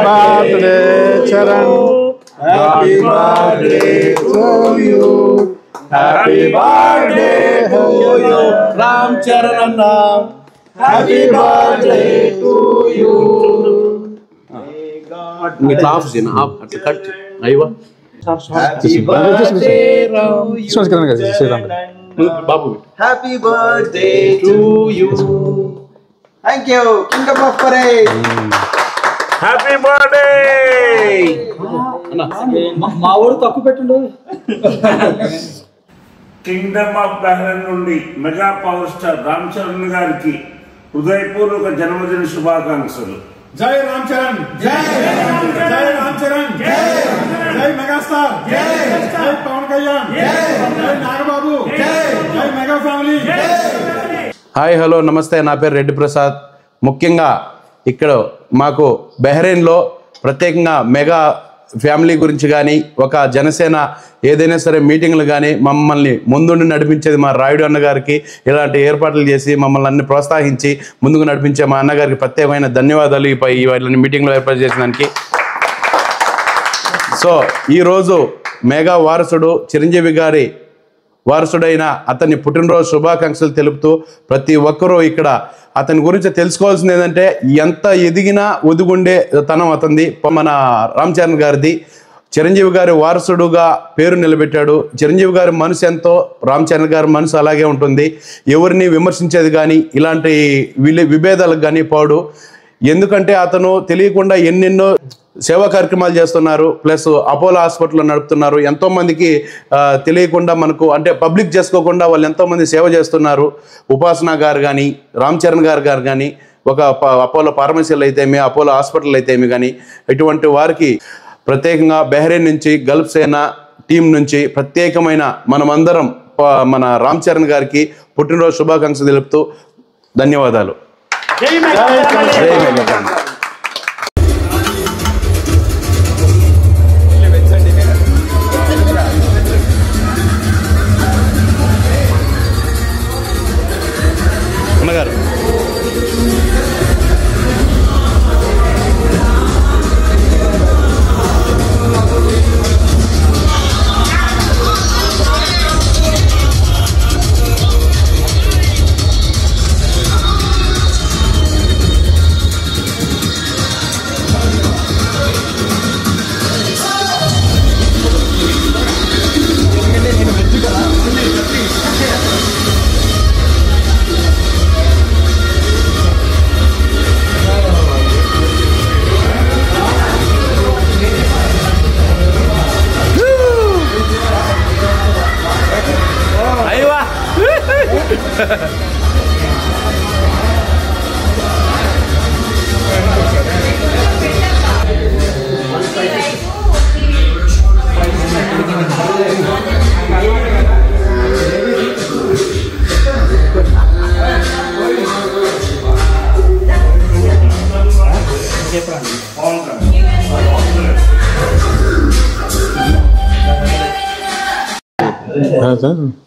birthday, Charan. Happy birthday to you. Happy birthday to you, Ram Charan. Happy birthday to you. It laughs in half. Cut. Aywa. Happy birthday to you. Babu. Happy birthday to you. Thank you, Kingdom of Parade. Happy birthday. Kingdom of Bahrain నుండి mega power star Ram Charan గారికి హృదయపూర్వక జన్మదిన శుభాకాంక్షలు. జై రామ్ చరణ్, జై జై రామ్ చరణ్, జై జై మెగాస్టార్, జై జై పవన్ కళ్యాణ్, జై నాగబాబు, జై జై మెగా ఫ్యామిలీ. హాయ్ హలో నమస్తే, నా పేరు రెడ్డి ప్రసాద్. ముఖ్యంగా ఇక్కడ మాకు బహ్రెయిన్లో ప్రత్యేకంగా మెగా ఫ్యామిలీ గురించి కానీ ఒక జనసేన ఏదైనా సరే మీటింగ్లు కానీ మమ్మల్ని ముందుండి నడిపించేది మా రాయుడు అన్నగారికి, ఇలాంటి ఏర్పాట్లు చేసి మమ్మల్ని అన్ని ప్రోత్సహించి ముందుకు నడిపించే మా అన్నగారికి ప్రత్యేకమైన ధన్యవాదాలు ఇవన్నీ మీటింగ్లో ఏర్పాటు చేసినానికి. సో ఈరోజు మెగా వారసుడు చిరంజీవి గారి వారసుడైన అతని పుట్టినరోజు శుభాకాంక్షలు తెలుపుతూ ప్రతి ఒక్కరూ ఇక్కడ అతని గురించి తెలుసుకోవాల్సింది ఏంటంటే ఎంత ఎదిగినా ఒదుగుండే తనం అతనిది. మన రామ్ చరణ్ గారిది. చిరంజీవి గారి వారసుడుగా పేరు నిలబెట్టాడు. చిరంజీవి గారి మనసు ఎంతో రామ్ చరణ్ గారి మనసు అలాగే ఉంటుంది. ఎవరిని విమర్శించేది కానీ ఇలాంటి విభేదాలకు కానీ పోడు. ఎందుకంటే అతను తెలియకుండా ఎన్నెన్నో సేవా కార్యక్రమాలు చేస్తున్నారు. ప్లస్ అపోలో హాస్పిటల్లో నడుపుతున్నారు. ఎంతోమందికి తెలియకుండా మనకు అంటే పబ్లిక్ చేసుకోకుండా వాళ్ళు ఎంతోమంది సేవ చేస్తున్నారు. ఉపాసన గారు కానీ రామ్ చరణ్ గారు కానీ ఒక అపోలో ఫార్మసీలు అయితేమి అపోలో హాస్పిటల్ అయితేమి కానీ ఇటువంటి వారికి ప్రత్యేకంగా బహ్రెయిన్ నుంచి గల్ఫ్ సేన టీం నుంచి ప్రత్యేకమైన మనమందరం మన రామ్ చరణ్ గారికి పుట్టినరోజు శుభాకాంక్షలు తెలుపుతూ ధన్యవాదాలు. జై మెగా. అన్నగారు Pon